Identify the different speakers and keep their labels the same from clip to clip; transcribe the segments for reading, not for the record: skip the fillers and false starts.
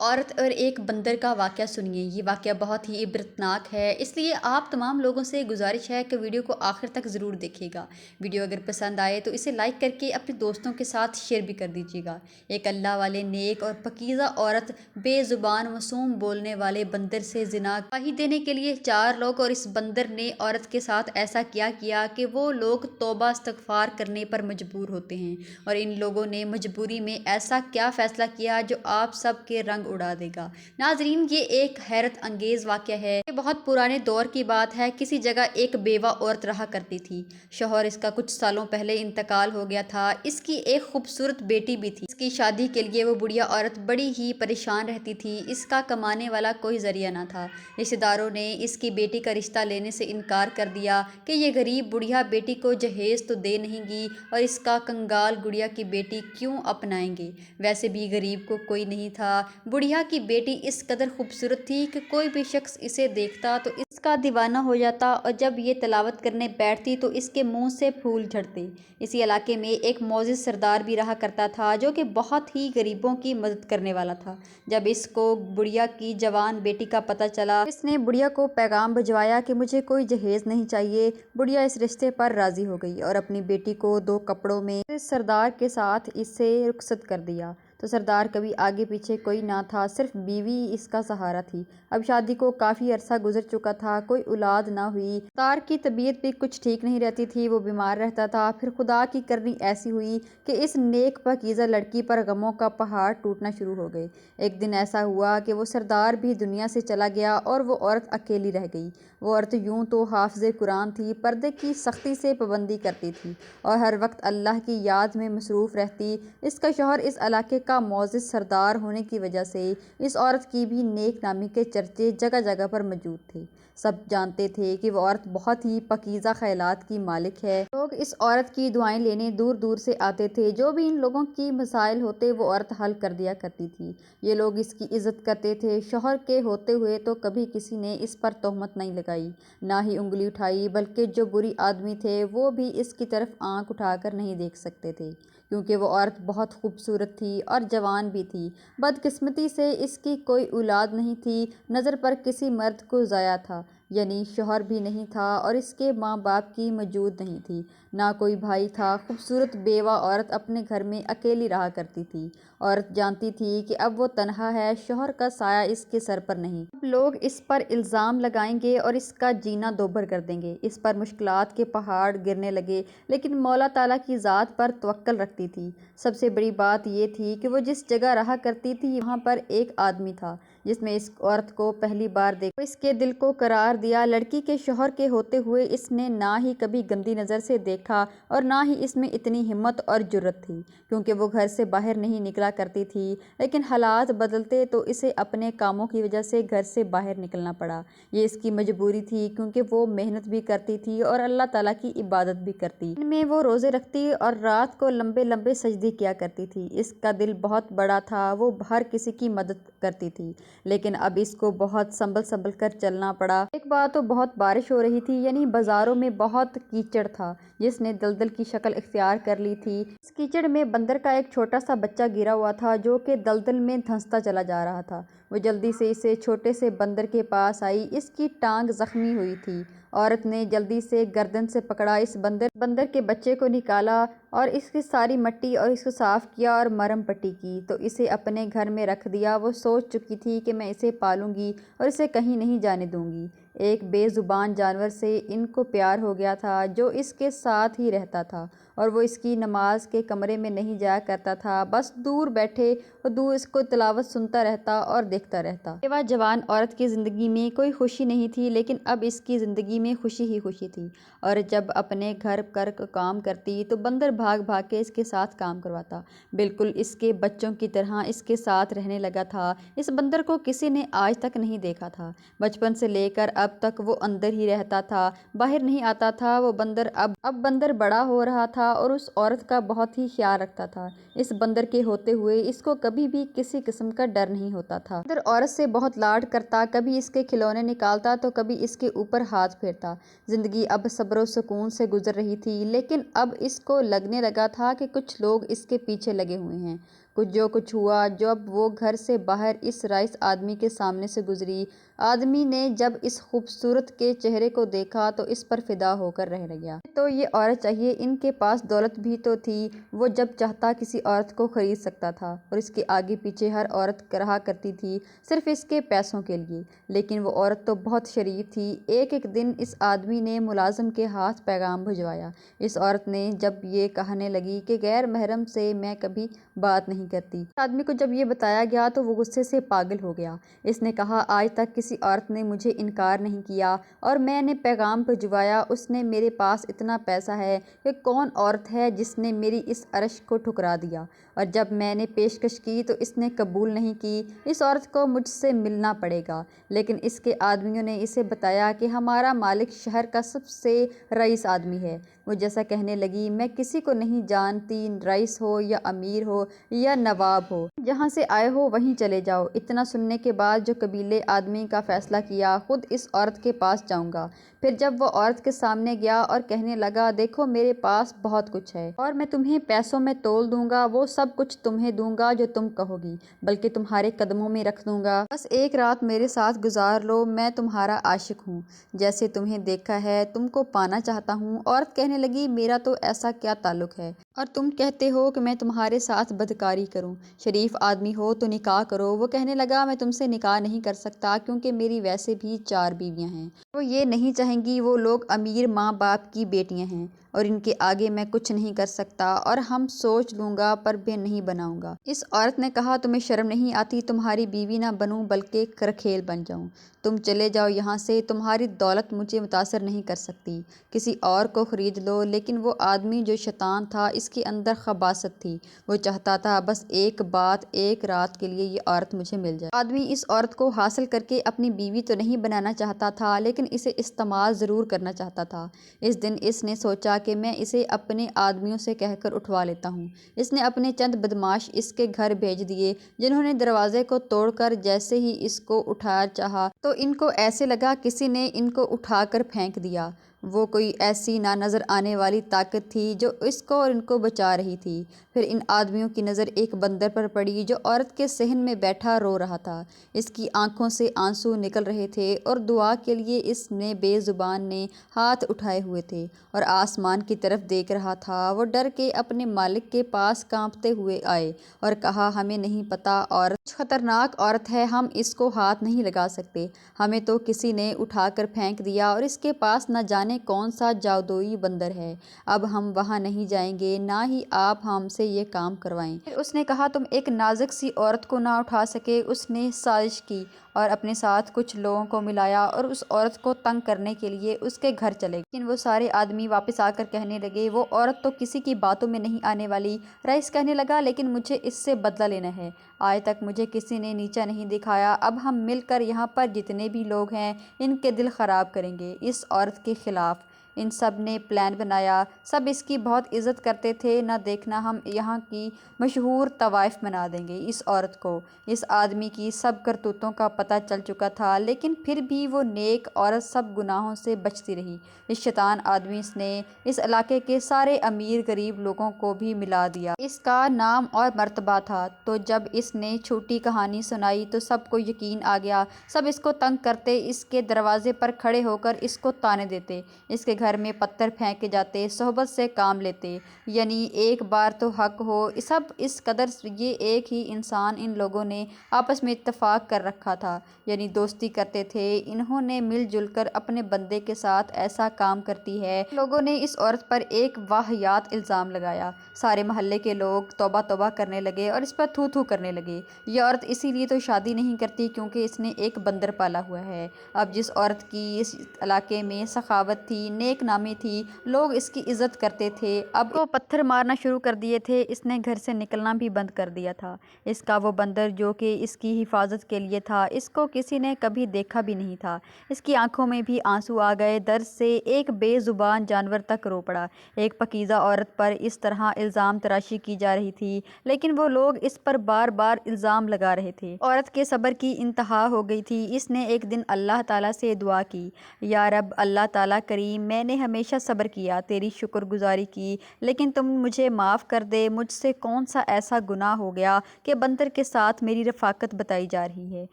Speaker 1: عورت اور ایک بندر کا واقعہ سنیے۔ یہ واقعہ بہت ہی عبرتناک ہے، اس لیے آپ تمام لوگوں سے گزارش ہے کہ ویڈیو کو آخر تک ضرور دیکھیے گا۔ ویڈیو اگر پسند آئے تو اسے لائک کر کے اپنے دوستوں کے ساتھ شیئر بھی کر دیجیے گا۔ ایک اللہ والے نیک اور پاکیزہ عورت بے زبان معصوم بولنے والے بندر سے زنا گواہی دینے کے لیے 4 لوگ اور اس بندر نے عورت کے ساتھ ایسا کیا کہ وہ لوگ توبہ استغفار کرنے پر مجبور ہوتے ہیں، اور ان لوگوں نے مجبوری میں ایسا کیا فیصلہ کیا جو آپ سب کے رنگ اڑا دے گا۔ ناظرین، یہ ایک حیرت انگیز واقعہ ہے۔ یہ بہت پرانے دور کی بات ہے۔ کسی جگہ ایک بیوہ عورت رہا کرتی تھی۔ شوہر اس کا کچھ سالوں پہلے انتقال ہو گیا تھا۔ اس کی ایک خوبصورت بیٹی بھی تھی۔ اس کی شادی کے لیے وہ بڑھیا عورت بڑی ہی پریشان رہتی تھی۔ اس کا کمانے والا کوئی ذریعہ نہ تھا۔ رشتہ داروں نے اس کی بیٹی کا رشتہ لینے سے انکار کر دیا کہ یہ غریب بڑھیا بیٹی کو جہیز تو دے نہیں گی، اور اس کا کنگال گڑیا کی بیٹی کیوں اپنائیں گے؟ ویسے بھی غریب کو کوئی نہیں تھا۔ بڑھیا کی بیٹی اس قدر خوبصورت تھی کہ کوئی بھی شخص اسے دیکھتا تو اس کا دیوانہ ہو جاتا، اور جب یہ تلاوت کرنے بیٹھتی تو اس کے منہ سے پھول جھڑتے۔ اسی علاقے میں ایک معزز سردار بھی رہا کرتا تھا جو کہ بہت ہی غریبوں کی مدد کرنے والا تھا۔ جب اس کو بڑھیا کی جوان بیٹی کا پتہ چلا، اس نے بڑھیا کو پیغام بھجوایا کہ مجھے کوئی جہیز نہیں چاہیے۔ بڑھیا اس رشتے پر راضی ہو گئی اور اپنی بیٹی کو 2 کپڑوں میں سردار کے ساتھ اسے رخصت کر دیا۔ تو سردار کبھی آگے پیچھے کوئی نہ تھا، صرف بیوی اس کا سہارا تھی۔ اب شادی کو کافی عرصہ گزر چکا تھا، کوئی اولاد نہ ہوئی۔ سردار کی طبیعت بھی کچھ ٹھیک نہیں رہتی تھی، وہ بیمار رہتا تھا۔ پھر خدا کی کرنی ایسی ہوئی کہ اس نیک پاکیزہ لڑکی پر غموں کا پہاڑ ٹوٹنا شروع ہو گئے۔ ایک دن ایسا ہوا کہ وہ سردار بھی دنیا سے چلا گیا اور وہ عورت اکیلی رہ گئی۔ وہ عورت یوں تو حافظ قرآن تھی، پردے کی سختی سے پابندی کرتی تھی اور ہر وقت اللہ کی یاد میں مصروف رہتی۔ اس کا شوہر اس علاقے کا معزز سردار ہونے کی وجہ سے اس عورت کی بھی نیک نامی کے چرچے جگہ جگہ پر موجود تھے۔ سب جانتے تھے کہ وہ عورت بہت ہی پاکیزہ خیالات کی مالک ہے۔ لوگ اس عورت کی دعائیں لینے دور دور سے آتے تھے۔ جو بھی ان لوگوں کی مسائل ہوتے وہ عورت حل کر دیا کرتی تھی۔ یہ لوگ اس کی عزت کرتے تھے۔ شوہر کے ہوتے ہوئے تو کبھی کسی نے اس پر تہمت نہیں لگائی، نہ ہی انگلی اٹھائی، بلکہ جو بری آدمی تھے وہ بھی اس کی طرف آنکھ اٹھا کر نہیں دیکھ سکتے تھے، کیونکہ وہ عورت بہت خوبصورت تھی اور جوان بھی تھی۔ بدقسمتی سے اس کی کوئی اولاد نہیں تھی۔ نظر پر کسی مرد کو ضیاع تھا، یعنی شوہر بھی نہیں تھا، اور اس کے ماں باپ کی موجود نہیں تھی، نہ کوئی بھائی تھا۔ خوبصورت بیوہ عورت اپنے گھر میں اکیلی رہا کرتی تھی۔ عورت جانتی تھی کہ اب وہ تنہا ہے، شوہر کا سایہ اس کے سر پر نہیں۔ اب لوگ اس پر الزام لگائیں گے اور اس کا جینا دوبھر کر دیں گے۔ اس پر مشکلات کے پہاڑ گرنے لگے، لیکن مولا تعالیٰ کی ذات پر توکل رکھتی تھی۔ سب سے بڑی بات یہ تھی کہ وہ جس جگہ رہا کرتی تھی وہاں پر ایک آدمی تھا جس نے اس عورت کو پہلی بار دیکھا۔ وہ اس کے دل کو قرار دیا۔ لڑکی کے شوہر کے ہوتے ہوئے اس نے نہ ہی کبھی گندی نظر سے دیکھا اور نہ ہی اس میں اتنی ہمت اور جرأت تھی، کیونکہ وہ گھر سے باہر نہیں نکلا کرتی تھی۔ لیکن حالات بدلتے تو اسے اپنے کاموں کی وجہ سے گھر سے باہر نکلنا پڑا۔ یہ اس کی مجبوری تھی، کیونکہ وہ محنت بھی کرتی تھی اور اللہ تعالیٰ کی عبادت بھی کرتی۔ دن میں وہ روزے رکھتی اور رات کو لمبے لمبے سجدے کیا کرتی تھی۔ اس کا دل بہت بڑا تھا، وہ ہر کسی کی مدد کرتی تھی، لیکن اب اس کو بہت سنبھل سنبھل کر چلنا پڑا۔ ایک بار تو بہت بارش ہو رہی تھی، یعنی بازاروں میں بہت کیچڑ تھا جس نے دلدل کی شکل اختیار کر لی تھی۔ اس کیچڑ میں بندر کا ایک چھوٹا سا بچہ گرا ہوا تھا جو کہ دلدل میں دھنستا چلا جا رہا تھا۔ وہ جلدی سے اسے چھوٹے سے بندر کے پاس آئی۔ اس کی ٹانگ زخمی ہوئی تھی۔ عورت نے جلدی سے گردن سے پکڑا، اس بندر کے بچے کو نکالا اور اس کی ساری مٹی اور اس کو صاف کیا اور مرہم پٹی کی، تو اسے اپنے گھر میں رکھ دیا۔ وہ سوچ چکی تھی کہ میں اسے پالوں گی اور اسے کہیں نہیں جانے دوں گی۔ ایک بے زبان جانور سے ان کو پیار ہو گیا تھا جو اس کے ساتھ ہی رہتا تھا، اور وہ اس کی نماز کے کمرے میں نہیں جایا کرتا تھا، بس دور بیٹھے اور دور اس کو تلاوت سنتا رہتا اور دیکھتا رہتا۔ بیوہ جوان عورت کی زندگی میں کوئی خوشی نہیں تھی، لیکن اب اس کی زندگی میں خوشی ہی خوشی تھی، اور جب اپنے گھر کر کام کرتی تو بندر بھاگ بھاگ کے اس کے ساتھ کام کرواتا، بالکل اس کے بچوں کی طرح اس کے ساتھ رہنے لگا تھا۔ اس بندر کو کسی نے آج تک نہیں دیکھا تھا۔ بچپن سے لے کر اب تک وہ اندر ہی رہتا تھا، باہر نہیں آتا تھا۔ وہ بندر اب بندر بڑا ہو رہا تھا اور اس عورت کا بہت ہی خیال رکھتا تھا۔ اس بندر کے ہوتے ہوئے اس کو کبھی بھی کسی قسم کا ڈر نہیں ہوتا تھا۔ بندر عورت سے بہت لاڈ کرتا، کبھی اس کے کھلونے نکالتا تو کبھی اس کے اوپر ہاتھ پھیرتا۔ زندگی اب صبر و سکون سے گزر رہی تھی، لیکن اب اس کو لگنے لگا تھا کہ کچھ لوگ اس کے پیچھے لگے ہوئے ہیں۔ جو کچھ ہوا جب وہ گھر سے باہر اس رائس آدمی کے سامنے سے گزری، آدمی نے جب اس خوبصورت کے چہرے کو دیکھا تو اس پر فدا ہو کر رہ گیا۔ تو یہ عورت چاہیے، ان کے پاس دولت بھی تو تھی، وہ جب چاہتا کسی عورت کو خرید سکتا تھا اور اس کے آگے پیچھے ہر عورت رہا کرتی تھی صرف اس کے پیسوں کے لیے۔ لیکن وہ عورت تو بہت شریف تھی۔ ایک دن اس آدمی نے ملازم کے ہاتھ پیغام بھجوایا۔ اس عورت نے جب یہ کہنے لگی کہ غیر محرم سے میں کبھی بات نہیں کرتی۔ اس آدمی کو جب یہ بتایا گیا تو وہ غصے سے پاگل ہو گیا۔ اس نے کہا، آج تک کسی عورت نے مجھے انکار نہیں کیا اور میں نے پیغام بھجوایا۔ اس نے میرے پاس اتنا پیسہ ہے کہ کون عورت ہے جس نے میری اس عرش کو ٹھکرا دیا، اور جب میں نے پیشکش کی تو اس نے قبول نہیں کی۔ اس عورت کو مجھ سے ملنا پڑے گا۔ لیکن اس کے آدمیوں نے اسے بتایا کہ ہمارا مالک شہر کا سب سے رئیس آدمی ہے۔ وہ جیسا کہنے لگی، میں کسی کو نہیں جانتی، رئیس ہو یا امیر ہو یا نواب ہو، جہاں سے آئے ہو وہیں چلے جاؤ۔ اتنا سننے کے بعد جو قبیلے آدمی کا فیصلہ کیا، خود اس عورت کے پاس جاؤں گا۔ پھر جب وہ عورت کے سامنے گیا اور کہنے لگا، دیکھو میرے پاس بہت کچھ ہے اور میں تمہیں پیسوں میں تول دوں گا، وہ سب کچھ تمہیں دوں گا جو تم کہو گی، بلکہ تمہارے قدموں میں رکھ دوں گا، بس ایک رات میرے ساتھ گزار لو، میں تمہارا عاشق ہوں، جیسے تمہیں دیکھا ہے تم کو پانا چاہتا ہوں۔ عورت کہنے لگی، میرا تو ایسا کیا تعلق ہے اور تم کہتے ہو کہ میں تمہارے ساتھ بدکاری کروں؟ شریف آدمی ہو تو نکاح کرو۔ وہ کہنے لگا، میں تم سے نکاح نہیں کر سکتا کیونکہ میری ویسے بھی 4 بیویاں ہیں، وہ یہ نہیں چاہیں گی، وہ لوگ امیر ماں باپ کی بیٹیاں ہیں اور ان کے آگے میں کچھ نہیں کر سکتا، اور ہم سوچ لوں گا پر بھی نہیں بناؤں گا۔ اس عورت نے کہا، تمہیں شرم نہیں آتی تمہاری بیوی نہ بنوں بلکہ کرکھیل بن جاؤں؟ تم چلے جاؤ یہاں سے، تمہاری دولت مجھے متاثر نہیں کر سکتی، کسی اور کو خرید لو۔ لیکن وہ آدمی جو شیطان تھا، اس کے اندر خباثت تھی، وہ چاہتا تھا بس ایک بات، ایک رات کے لیے یہ عورت مجھے مل جائے۔ آدمی اس عورت کو حاصل کر کے اپنی بیوی تو نہیں بنانا چاہتا تھا، لیکن اسے استعمال ضرور کرنا چاہتا تھا۔ اس دن اس نے سوچا کہ میں اسے اپنے آدمیوں سے کہہ کر اٹھوا لیتا ہوں۔ اس نے اپنے چند بدماش اس کے گھر بھیج دیے، جنہوں نے دروازے کو توڑ کر جیسے ہی اس کو اٹھایا چاہا تو ان کو ایسے لگا کسی نے ان کو اٹھا کر پھینک دیا۔ وہ کوئی ایسی نہ نظر آنے والی طاقت تھی جو اس کو اور ان کو بچا رہی تھی۔ پھر ان آدمیوں کی نظر ایک بندر پر پڑی جو عورت کے صحن میں بیٹھا رو رہا تھا۔ اس کی آنکھوں سے آنسو نکل رہے تھے اور دعا کے لیے اس نے بے زبان نے ہاتھ اٹھائے ہوئے تھے اور آسمان کی طرف دیکھ رہا تھا۔ وہ ڈر کے اپنے مالک کے پاس کانپتے ہوئے آئے اور کہا، ہمیں نہیں پتہ، عورت کچھ خطرناک عورت ہے، ہم اس کو ہاتھ نہیں لگا سکتے، ہمیں تو کسی نے اٹھا کر پھینک دیا اور اس کے پاس نہ جانے کون سا جادوئی بندر ہے، اب ہم وہاں نہیں جائیں گے، نہ ہی آپ ہم سے یہ کام کروائیں۔ پھر اس نے کہا، تم ایک نازک سی عورت کو نہ اٹھا سکے؟ اس نے سازش کی اور اپنے ساتھ کچھ لوگوں کو ملایا اور اس عورت کو تنگ کرنے کے لیے اس کے گھر چلے گئے۔ لیکن وہ سارے آدمی واپس آ کر کہنے لگے، وہ عورت تو کسی کی باتوں میں نہیں آنے والی۔ رئیس کہنے لگا، لیکن مجھے اس سے بدلہ لینا ہے، آج تک مجھے کسی نے نیچا نہیں دکھایا، اب ہم مل کر یہاں پر جتنے بھی لوگ ہیں ان کے دل خراب کریں گے اس عورت کے خلاف۔ ان سب نے پلان بنایا، سب اس کی بہت عزت کرتے تھے، نہ دیکھنا ہم یہاں کی مشہور طوائف بنا دیں گے اس عورت کو۔ اس آدمی کی سب کرتوتوں کا پتہ چل چکا تھا، لیکن پھر بھی وہ نیک عورت سب گناہوں سے بچتی رہی۔ اس شیطان آدمی نے اس علاقے کے سارے امیر غریب لوگوں کو بھی ملا دیا۔ اس کا نام اور مرتبہ تھا، تو جب اس نے چھوٹی کہانی سنائی تو سب کو یقین آ گیا۔ سب اس کو تنگ کرتے، اس کے دروازے پر کھڑے ہو کر اس کو طعنے دیتے، اس کے گھر میں پتھر پھینکے جاتے، صحبت سے کام لیتے، یعنی ایک بار تو حق ہو۔ سب اس قدر یہ ایک ہی انسان ان لوگوں نے آپس میں اتفاق کر رکھا تھا، یعنی دوستی کرتے تھے، انہوں نے مل جل کر اپنے بندے کے ساتھ ایسا کام کرتی ہے۔ لوگوں نے اس عورت پر ایک واہیات الزام لگایا، سارے محلے کے لوگ توبہ توبہ کرنے لگے اور اس پر تھو تھو کرنے لگے۔ یہ عورت اسی لیے تو شادی نہیں کرتی کیونکہ اس نے ایک بندر پالا ہوا ہے۔ اب جس عورت کی اس علاقے میں سخاوت تھی، نیک نامی تھی، لوگ اس کی عزت کرتے تھے، اب وہ پتھر مارنا شروع کر دیے تھے۔ اس نے گھر سے نکلنا بھی بند کر دیا تھا۔ اس کا وہ بندر جو کہ اس کی حفاظت کے لیے تھا، اس کو کسی نے کبھی دیکھا بھی نہیں تھا۔ اس کی آنکھوں میں بھی آنسو آ گئے، درد سے ایک بے زبان جانور تک رو پڑا۔ ایک پاکیزہ عورت پر اس طرح الزام تراشی کی جا رہی تھی، لیکن وہ لوگ اس پر بار بار الزام لگا رہے تھے۔ عورت کے صبر کی انتہا ہو گئی تھی۔ اس نے ایک دن اللہ تعالیٰ سے دعا کی، یا رب اللہ تعالیٰ کریم، میں نے ہمیشہ صبر کیا، تیری شکر گزاری کی، لیکن تم مجھے معاف کر دے۔ مجھ سے کون سا ایسا گناہ ہو گیا کہ بندر کے ساتھ میری رفاقت بتائی جا رہی ہے؟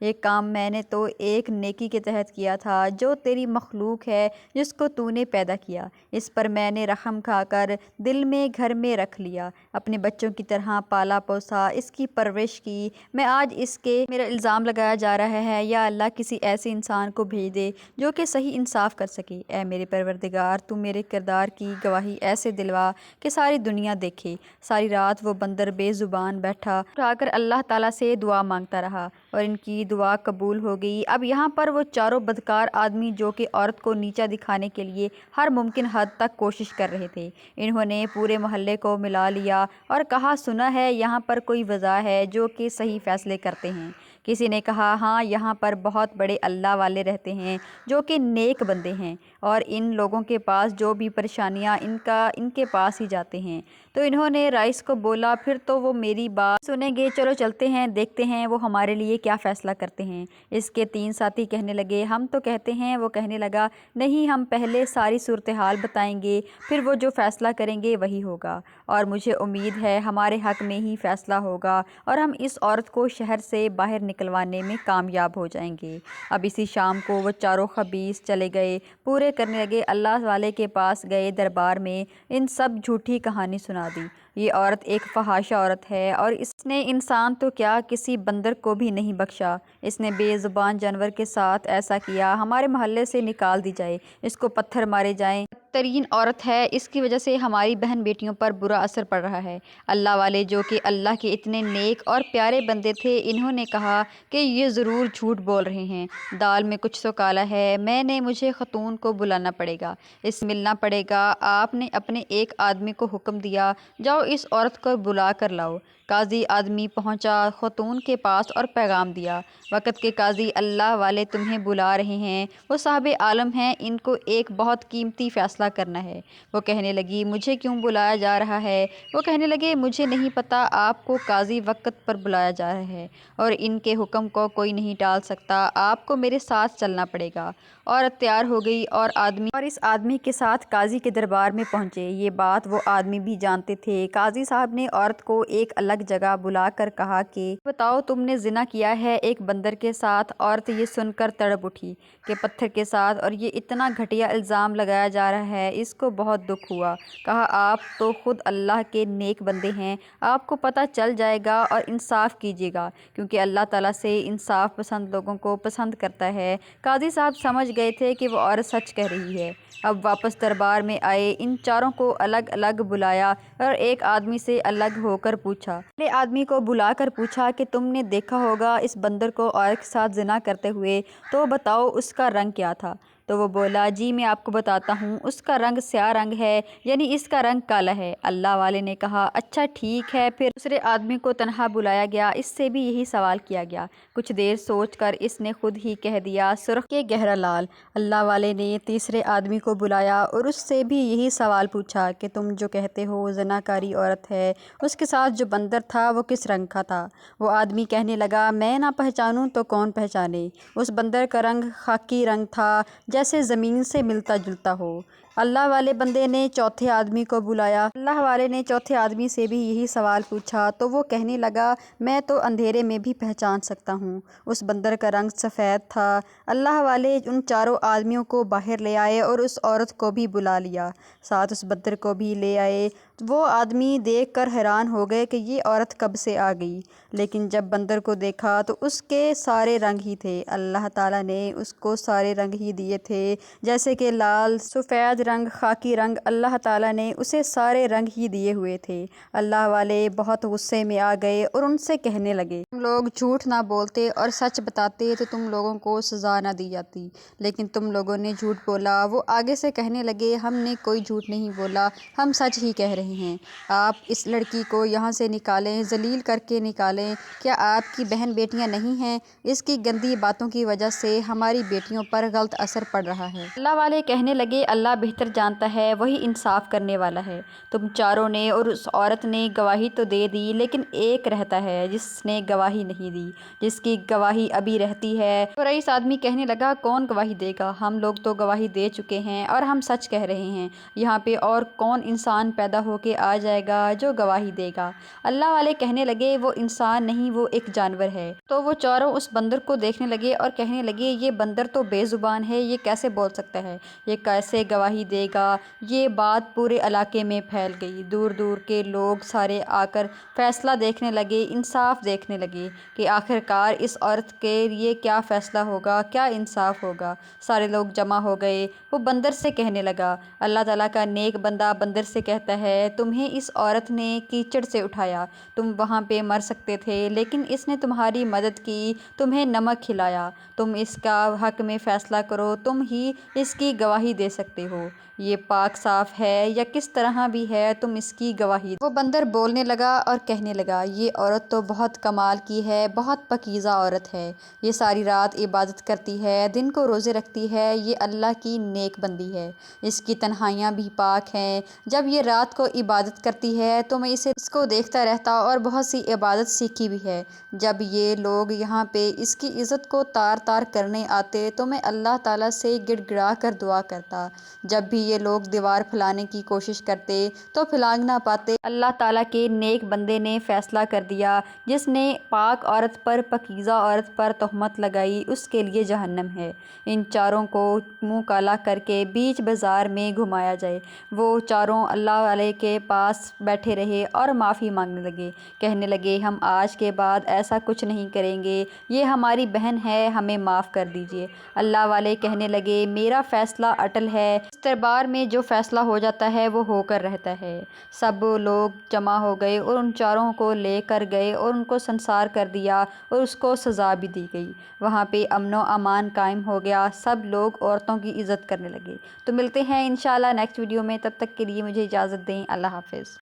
Speaker 1: یہ کام میں نے تو ایک نیکی کے تحت کیا تھا جو تیری مخلوق ہے، جس کو تو نے پیدا کیا۔ اس پر میں نے رحم کھا کر دل میں گھر میں رکھ لیا، اپنے بچوں کی طرح پالا پوسا، اس کی پرورش کی۔ میں آج اس کے میرا الزام لگایا جا رہا ہے، یا اللہ کسی ایسے انسان کو بھیج دے جو کہ صحیح انصاف کر سکے۔ اے میرے پروردگار، تو میرے کردار کی گواہی ایسے دلوا کہ ساری دنیا دیکھے۔ ساری رات وہ بندر بے زبان بیٹھا اٹھا کر اللہ تعالیٰ سے دعا مانگتا رہا اور ان کی دعا قبول ہو گئی۔ اب یہاں پر وہ چاروں بدکار آدمی جو کہ عورت کو نیچا دکھانے کے لیے ہر ممکن حد تک کوشش کر رہے تھے، انہوں نے پورے محلے کو ملا لیا اور کہا، سنا ہے یہاں پر کوئی وضع ہے جو کہ صحیح فیصلے کرتے ہیں۔ کسی نے کہا، ہاں یہاں پر بہت بڑے اللہ والے رہتے ہیں جو کہ نیک بندے ہیں، اور ان لوگوں کے پاس جو بھی پریشانیاں ان کے پاس ہی جاتے ہیں۔ تو انہوں نے رئیس کو بولا، پھر تو وہ میری بات سنیں گے، چلو چلتے ہیں، دیکھتے ہیں وہ ہمارے لیے کیا فیصلہ کرتے ہیں۔ اس کے 3 ساتھی کہنے لگے، ہم تو کہتے ہیں۔ وہ کہنے لگا، نہیں، ہم پہلے ساری صورتحال بتائیں گے، پھر وہ جو فیصلہ کریں گے وہی ہوگا، اور مجھے امید ہے ہمارے حق میں ہی فیصلہ ہوگا اور ہم اس عورت کو شہر سے باہر نکلوانے میں کامیاب ہو جائیں گے۔ اب اسی شام کو وہ چاروں خبیث چلے گئے، پورے کرنے لگے، اللہ والے کے پاس گئے، دربار میں ان سب جھوٹی کہانی سنا دی۔ یہ عورت ایک فحاشہ عورت ہے اور اس نے انسان تو کیا کسی بندر کو بھی نہیں بخشا۔ اس نے بے زبان جانور کے ساتھ ایسا کیا، ہمارے محلے سے نکال دی جائے، اس کو پتھر مارے جائیں۔ بدترین عورت ہے، اس کی وجہ سے ہماری بہن بیٹیوں پر برا اثر پڑ رہا ہے۔ اللہ والے جو کہ اللہ کے اتنے نیک اور پیارے بندے تھے، انہوں نے کہا کہ یہ ضرور جھوٹ بول رہے ہیں، دال میں کچھ تو کالا ہے، مجھے خاتون کو بلانا پڑے گا، اس سے ملنا پڑے گا۔ آپ نے اپنے ایک آدمی کو حکم دیا، جاؤ اس عورت کو بلا کر لاؤ۔ قاضی آدمی پہنچا خاتون کے پاس اور پیغام دیا، وقت کے قاضی اللہ والے تمہیں بلا رہے ہیں، وہ صاحب عالم ہیں، ان کو ایک بہت قیمتی فیصلہ کرنا ہے۔ وہ کہنے لگی، مجھے کیوں بلایا جا رہا ہے؟ وہ کہنے لگے، مجھے نہیں پتہ، آپ کو قاضی وقت پر بلایا جا رہا ہے اور ان کے حکم کو کوئی نہیں ٹال سکتا، آپ کو میرے ساتھ چلنا پڑے گا۔ عورت تیار ہو گئی اور اس آدمی کے ساتھ قاضی کے دربار میں پہنچے۔ یہ بات وہ آدمی بھی جانتے تھے۔ قاضی صاحب نے عورت کو ایک الگ جگہ بلا کر کہا کہ بتاؤ، تم نے زنا کیا ہے ایک بندر کے ساتھ؟ عورت یہ سن کر تڑپ اٹھی کہ پتھر کے ساتھ، اور یہ اتنا گھٹیا الزام لگایا جا رہا ہے۔ اس کو بہت دکھ ہوا، کہا، آپ تو خود اللہ کے نیک بندے ہیں، آپ کو پتہ چل جائے گا اور انصاف کیجیے گا، کیونکہ اللہ تعالیٰ سے انصاف پسند لوگوں کو پسند کرتا ہے۔ قاضی صاحب سمجھ گئے تھے کہ وہ عورت سچ کہہ رہی ہے۔ اب واپس دربار میں آئے، ان چاروں کو الگ الگ بلایا اور ایک آدمی سے الگ ہو کر پوچھا۔ پہلے آدمی کو بلا کر پوچھا کہ تم نے دیکھا ہوگا اس بندر کو عورت کے ساتھ زنا کرتے ہوئے، تو بتاؤ اس کا رنگ کیا تھا؟ تو وہ بولا، جی میں آپ کو بتاتا ہوں، اس کا رنگ سیاہ رنگ ہے، یعنی اس کا رنگ کالا ہے۔ اللہ والے نے کہا، اچھا ٹھیک ہے۔ پھر دوسرے آدمی کو تنہا بلایا گیا، اس سے بھی یہی سوال کیا گیا۔ کچھ دیر سوچ کر اس نے خود ہی کہہ دیا، سرخ کے گہرا لال۔ اللہ والے نے تیسرے آدمی کو بلایا اور اس سے بھی یہی سوال پوچھا کہ تم جو کہتے ہو زنا کاری عورت ہے، اس کے ساتھ جو بندر تھا وہ کس رنگ کا تھا؟ وہ آدمی کہنے لگا، میں نہ پہچانوں تو کون پہچانے؟ اس بندر کا رنگ خاکی رنگ تھا، جیسے زمین سے ملتا جلتا ہو۔ اللہ والے بندے نے چوتھے آدمی کو بلایا۔ اللہ والے نے چوتھے آدمی سے بھی یہی سوال پوچھا، تو وہ کہنے لگا، میں تو اندھیرے میں بھی پہچان سکتا ہوں، اس بندر کا رنگ سفید تھا۔ اللہ والے ان چاروں آدمیوں کو باہر لے آئے اور اس عورت کو بھی بلا لیا، ساتھ اس بندر کو بھی لے آئے۔ وہ آدمی دیکھ کر حیران ہو گئے کہ یہ عورت کب سے آ گئی، لیکن جب بندر کو دیکھا تو اس کے سارے رنگ ہی تھے۔ اللہ تعالیٰ نے اس کو سارے رنگ ہی دیے تھے، جیسے کہ لال، سفید رنگ، خاکی رنگ، اللہ تعالیٰ نے اسے سارے رنگ ہی دیے ہوئے تھے۔ اللہ والے بہت غصے میں آ گئے اور ان سے کہنے لگے، تم لوگ جھوٹ نہ بولتے اور سچ بتاتے تو تم لوگوں کو سزا نہ دی جاتی، لیکن تم لوگوں نے جھوٹ بولا۔ وہ آگے سے کہنے لگے، ہم نے کوئی جھوٹ نہیں بولا، ہم سچ ہی کہہ رہے رہے ہیں۔ آپ اس لڑکی کو یہاں سے نکالیں، ذلیل کر کے نکالیں۔ کیا آپ کی بہن بیٹیاں نہیں ہیں؟ اس کی گندی باتوں کی وجہ سے ہماری بیٹیوں پر غلط اثر پڑ رہا ہے۔ اللہ والے کہنے لگے اللہ بہتر جانتا ہے، وہی انصاف کرنے والا ہے۔ تم چاروں نے اور اس عورت نے گواہی تو دے دی، لیکن ایک رہتا ہے جس نے گواہی نہیں دی، جس کی گواہی ابھی رہتی ہے۔ تو رئیس آدمی کہنے لگا کون گواہی دے گا؟ ہم لوگ تو گواہی دے چکے ہیں اور ہم سچ کہہ رہے ہیں۔ یہاں پہ اور کون انسان پیدا ہو کے آ جائے گا جو گواہی دے گا؟ اللہ والے کہنے لگے وہ انسان نہیں، وہ ایک جانور ہے۔ تو وہ چاروں اس بندر کو دیکھنے لگے اور کہنے لگے یہ بندر تو بے زبان ہے، یہ کیسے بول سکتا ہے، یہ کیسے گواہی دے گا؟ یہ بات پورے علاقے میں پھیل گئی۔ دور دور کے لوگ سارے آ کر فیصلہ دیکھنے لگے، انصاف دیکھنے لگے کہ آخرکار اس عورت کے لیے کیا فیصلہ ہوگا، کیا انصاف ہوگا۔ سارے لوگ جمع ہو گئے۔ وہ بندر سے کہنے لگا، اللہ تعالیٰ کا نیک بندہ بندر سے کہتا ہے تمہیں اس عورت نے کیچڑ سے اٹھایا، تم وہاں پہ مر سکتے تھے، لیکن اس نے تمہاری مدد کی، تمہیں نمک کھلایا، تم اس کا حق میں فیصلہ کرو، تم ہی اس کی گواہی دے سکتے ہو۔ یہ پاک صاف ہے یا کس طرح بھی ہے، تم اس کی گواہی دو۔ وہ بندر بولنے لگا اور کہنے لگا یہ عورت تو بہت کمال کی ہے، بہت پاکیزہ عورت ہے، یہ ساری رات عبادت کرتی ہے، دن کو روزے رکھتی ہے، یہ اللہ کی نیک بندی ہے، اس کی تنہائیاں بھی پاک ہیں۔ جب یہ رات کو عبادت کرتی ہے تو میں اس کو دیکھتا رہتا اور بہت سی عبادت سیکھی بھی ہے۔ جب یہ لوگ یہاں پہ اس کی عزت کو تار تار کرنے آتے تو میں اللہ تعالیٰ سے گڑ گڑا کر دعا کرتا۔ جب بھی یہ لوگ دیوار پھیلانے کی کوشش کرتے تو پھیلا نہ پاتے۔ اللہ تعالیٰ کے نیک بندے نے فیصلہ کر دیا، جس نے پاک عورت پر، پاکیزہ عورت پر تہمت لگائی، اس کے لیے جہنم ہے۔ ان چاروں کو منہ کالا کر کے بیچ بازار میں گھمایا جائے۔ وہ چاروں اللہ والے کے پاس بیٹھے رہے اور معافی مانگنے لگے، کہنے لگے ہم آج کے بعد ایسا کچھ نہیں کریں گے، یہ ہماری بہن ہے، ہمیں معاف کر دیجیے۔ اللہ والے کہنے لگے میرا فیصلہ اٹل ہے، اس دربار میں جو فیصلہ ہو جاتا ہے وہ ہو کر رہتا ہے۔ سب لوگ جمع ہو گئے اور ان چاروں کو لے کر گئے اور ان کو سنسار کر دیا اور اس کو سزا بھی دی گئی۔ وہاں پہ امن و امان قائم ہو گیا، سب لوگ عورتوں کی عزت کرنے لگے۔ تو ملتے ہیں انشاءاللہ نیکسٹ ویڈیو میں، تب تک کے لیے مجھے اجازت دیں، اللہ حافظ۔